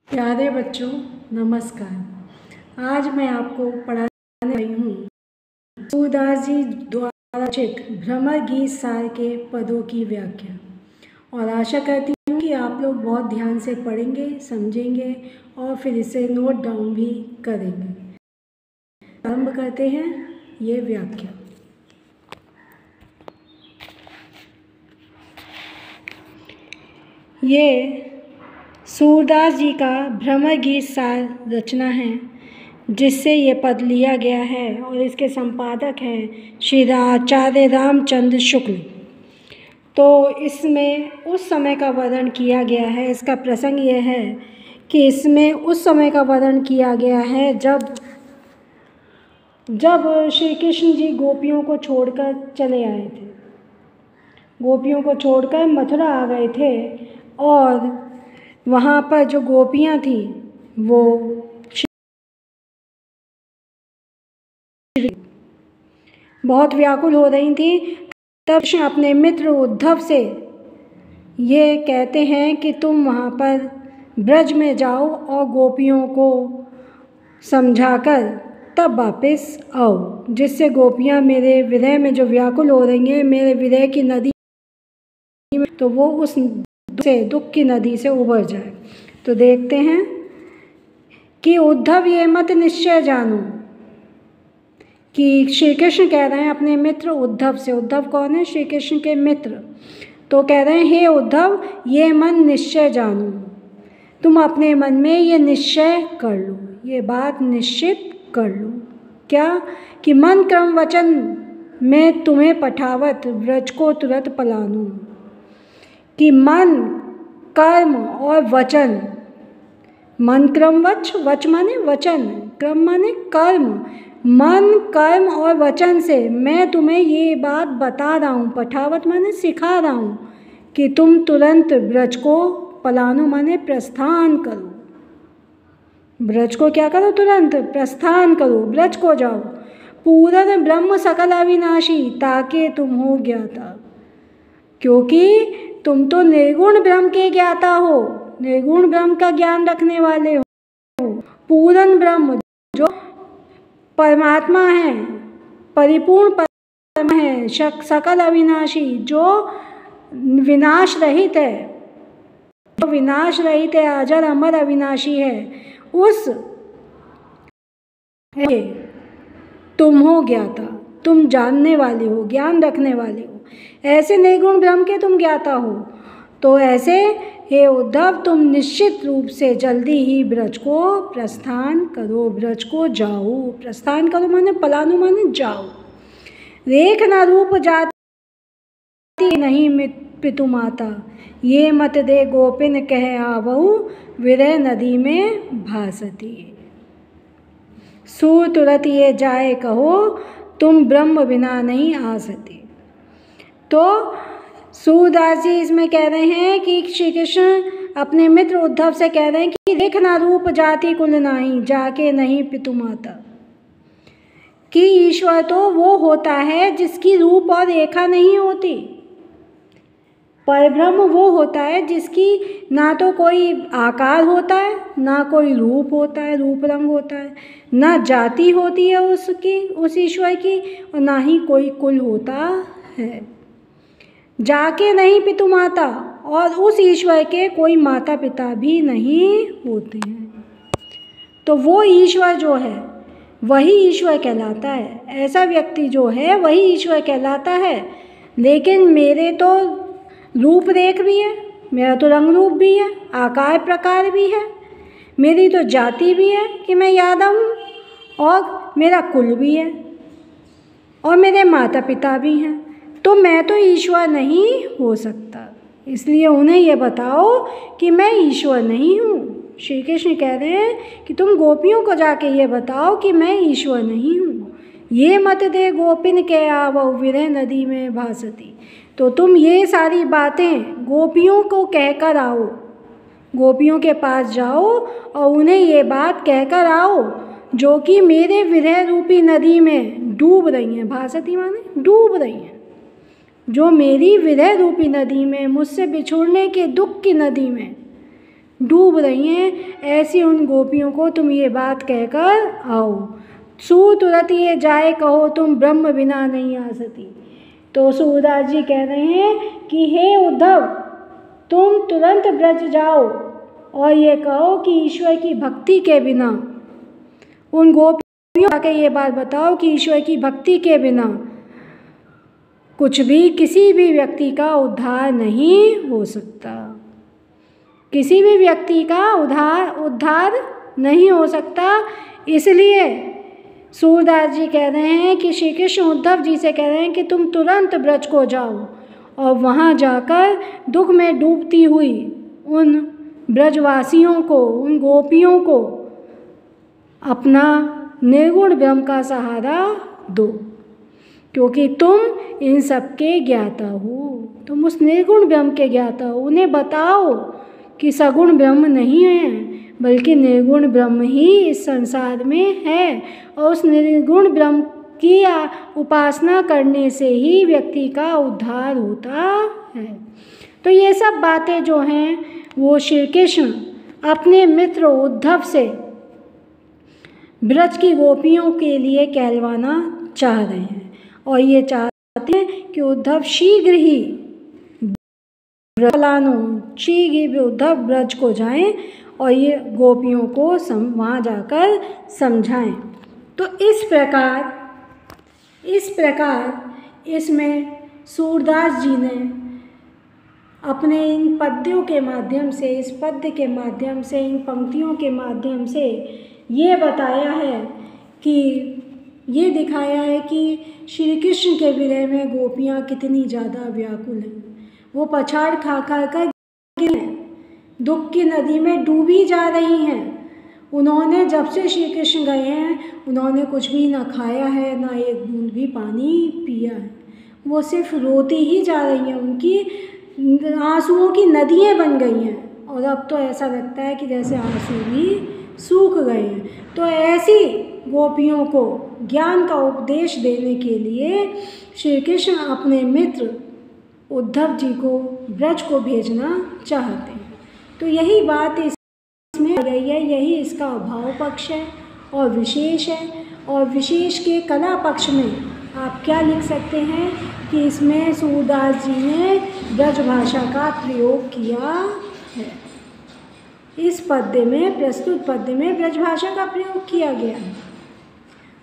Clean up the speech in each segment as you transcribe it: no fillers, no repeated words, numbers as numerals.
प्यारे बच्चों नमस्कार। आज मैं आपको पढ़ाने रही हूँ सूरदास जी द्वारा रचित भ्रमर गीत सार के पदों की व्याख्या, और आशा करती हूँ कि आप लोग बहुत ध्यान से पढ़ेंगे, समझेंगे और फिर इसे नोट डाउन भी करेंगे। आरंभ करते हैं ये व्याख्या। ये सूरदास जी का भ्रमर गीत सार रचना है, जिससे ये पद लिया गया है, और इसके संपादक हैं श्री आचार्य रामचंद्र शुक्ल। तो इसमें उस समय का वर्णन किया गया है। इसका प्रसंग ये है कि इसमें उस समय का वर्णन किया गया है जब श्री कृष्ण जी गोपियों को छोड़कर चले आए थे, गोपियों को छोड़कर मथुरा आ गए थे, और वहाँ पर जो गोपियाँ थीं वो बहुत व्याकुल हो रही थीं। तब कृष्ण अपने मित्र उद्धव से ये कहते हैं कि तुम वहाँ पर ब्रज में जाओ और गोपियों को समझाकर तब वापस आओ, जिससे गोपियाँ मेरे विरह में जो व्याकुल हो रही हैं, मेरे विरह की नदी में, तो वो उस से दुख की नदी से उबर जाए। तो देखते हैं कि उद्धव ये मत निश्चय जानो, कि श्री कृष्ण कह रहे हैं अपने मित्र उद्धव से। उद्धव कौन है? श्री कृष्ण के मित्र। तो कह रहे हैं हे उद्धव, ये मन निश्चय जानो, तुम अपने मन में ये निश्चय कर लो, ये बात निश्चित कर लो। क्या? कि मन क्रम वचन में तुम्हें पठावत व्रज को तुरंत पलानो। कि मन कर्म और वचन, मन क्रम वच माने वचन, क्रम माने कर्म, मन कर्म और वचन से मैं तुम्हें ये बात बता रहा हूँ, पठावत माने सिखा रहा हूँ, कि तुम तुरंत ब्रज को पलानो माने प्रस्थान करो। ब्रज को क्या करो? तुरंत प्रस्थान करो, ब्रज को जाओ। पूरन ब्रह्म सकल अविनाशी, ताके तुम हो ज्ञाता, क्योंकि तुम तो निर्गुण ब्रह्म के ज्ञाता हो, निर्गुण ब्रह्म का ज्ञान रखने वाले हो। पूर्ण ब्रह्म जो परमात्मा है, परिपूर्ण परमात्मा है, सकल अविनाशी जो विनाश रहित है, जो विनाश रहित है, अजर अमर अविनाशी है, उस तुम हो ज्ञाता, तुम जानने वाले हो, ज्ञान रखने वाले हो, ऐसे निर्गुण ब्रह्म के तुम ज्ञाता हो। तो ऐसे हे उद्धव, तुम निश्चित रूप से जल्दी ही ब्रज को प्रस्थान करो, ब्रज को जाओ। प्रस्थान करो माने पलानो माने जाओ। रेख न रूप जाति नहीं पितु माता, ये मत दे गोपिन कह आवहु विरह नदी में भासती। सूर तुरत ये जाए कहो, तुम ब्रह्म बिना नहीं आ सके। तो सूरदास जी इसमें कह रहे हैं कि श्री कृष्ण अपने मित्र उद्धव से कह रहे हैं कि देखना रूप जाति कुल नाही, जाके नहीं पितु माता। कि ईश्वर तो वो होता है जिसकी रूप और रेखा नहीं होती, परब्रह्म वो होता है जिसकी ना तो कोई आकार होता है, ना कोई रूप होता है, रूप रंग होता है, ना जाति होती है उसकी, उस ईश्वर की, और ना ही कोई कुल होता है। जाके नहीं पितु माता, और उस ईश्वर के कोई माता पिता भी नहीं होते हैं। तो वो ईश्वर जो है वही ईश्वर कहलाता है, ऐसा व्यक्ति जो है वही ईश्वर कहलाता है। लेकिन मेरे तो रूप रेख भी है, मेरा तो रंग रूप भी है, आकार प्रकार भी है, मेरी तो जाति भी है कि मैं यादव हूँ, और मेरा कुल भी है, और मेरे माता पिता भी हैं। तो मैं तो ईश्वर नहीं हो सकता, इसलिए उन्हें ये बताओ कि मैं ईश्वर नहीं हूँ। श्री कृष्ण कह रहे हैं कि तुम गोपियों को जाके ये बताओ कि मैं ईश्वर नहीं हूँ। ये मत दे गोपिन के आवो विरह नदी में भासती। तो तुम ये सारी बातें गोपियों को कहकर आओ, गोपियों के पास जाओ और उन्हें ये बात कहकर आओ जो कि मेरे विरह रूपी नदी में डूब रही हैं। भासती माने डूब रही हैं, जो मेरी विरह रूपी नदी में, मुझसे बिछुड़ने के दुख की नदी में डूब रही हैं, ऐसी उन गोपियों को तुम ये बात कहकर आओ। सू तुरत ये जाए कहो तुम ब्रह्म बिना नहीं आ सती। तो सूरदास जी कह रहे हैं कि हे उद्धव, तुम तुरंत ब्रज जाओ और ये कहो कि ईश्वर की भक्ति के बिना, उन गोपियों को ये बात बताओ कि ईश्वर की भक्ति के बिना कुछ भी, किसी भी व्यक्ति का उद्धार नहीं हो सकता। किसी भी व्यक्ति का उद्धार नहीं हो सकता। इसलिए सूरदास जी कह रहे हैं कि श्री कृष्ण उद्धव जी से कह रहे हैं कि तुम तुरंत ब्रज को जाओ और वहाँ जाकर दुख में डूबती हुई उन ब्रजवासियों को, उन गोपियों को अपना निर्गुण ब्रह्म का सहारा दो, क्योंकि तुम इन सब के ज्ञाता हो। तुम उस निर्गुण ब्रह्म के ज्ञाता हो। उन्हें बताओ कि सगुण ब्रह्म नहीं है, बल्कि निर्गुण ब्रह्म ही इस संसार में है, और उस निर्गुण ब्रह्म की उपासना करने से ही व्यक्ति का उद्धार होता है। तो ये सब बातें जो हैं वो श्री कृष्ण अपने मित्र उद्धव से ब्रज की गोपियों के लिए कहलवाना चाह रहे हैं, और ये चाहते हैं कि उद्धव शीघ्र ही उद्धव ब्रज को जाएं और ये गोपियों को वहाँ जाकर समझाएं। तो इस प्रकार इसमें सूरदास जी ने अपने इन पद्यों के माध्यम से, इस पद्य के माध्यम से, इन पंक्तियों के माध्यम से ये बताया है कि ये दिखाया है कि श्री कृष्ण के विरह में गोपियाँ कितनी ज़्यादा व्याकुल हैं। वो पछाड़ खा कर दुख की नदी में डूबी जा रही हैं। उन्होंने जब से श्री कृष्ण गए हैं, उन्होंने कुछ भी ना खाया है, ना एक बूंद भी पानी पिया है। वो सिर्फ रोती ही जा रही हैं। उनकी आंसुओं की नदियाँ बन गई हैं, और अब तो ऐसा लगता है कि जैसे आंसू भी सूख गए हैं। तो ऐसी गोपियों को ज्ञान का उपदेश देने के लिए श्री कृष्ण अपने मित्र उद्धव जी को ब्रज को भेजना चाहते हैं। तो यही बात इसमें गई है, यही इसका भाव पक्ष है और विशेष है। और विशेष के कला पक्ष में आप क्या लिख सकते हैं कि इसमें सूरदास जी ने ब्रज भाषा का प्रयोग किया है। इस पद्य में, प्रस्तुत पद्य में ब्रज भाषा का प्रयोग किया गया है।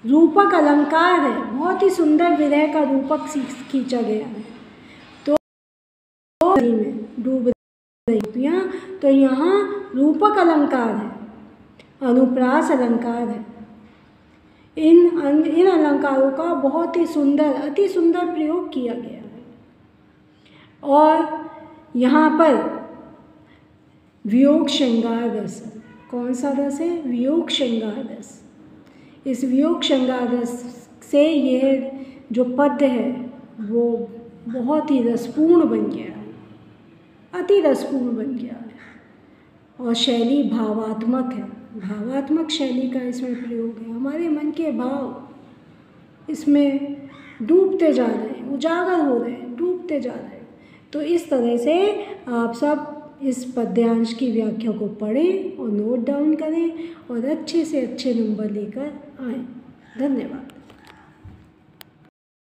रूपक अलंकार है, बहुत ही सुंदर विरह का रूपक खींचा गया है। तो नदी में डूब रही गोपियाँ, तो यहाँ रूपक अलंकार है, अनुप्रास अलंकार है। इन अलंकारों का बहुत ही सुंदर, अति सुंदर प्रयोग किया गया है। और यहाँ पर वियोग श्रृंगार रस, कौन सा रस है? वियोग श्रृंगार रस। इस वियोग श्रृंगार रस से यह जो पद्य है वो बहुत ही रसपूर्ण बन गया है, अति रसपूर्ण बन गया है। और शैली भावात्मक है, भावात्मक शैली का इसमें प्रयोग है। हमारे मन के भाव इसमें डूबते जा रहे हैं, उजागर हो रहे हैं, डूबते जा रहे हैं। तो इस तरह से आप सब इस पद्यांश की व्याख्या को पढ़ें और नोट डाउन करें और अच्छे से अच्छे नंबर लेकर आएँ। धन्यवाद।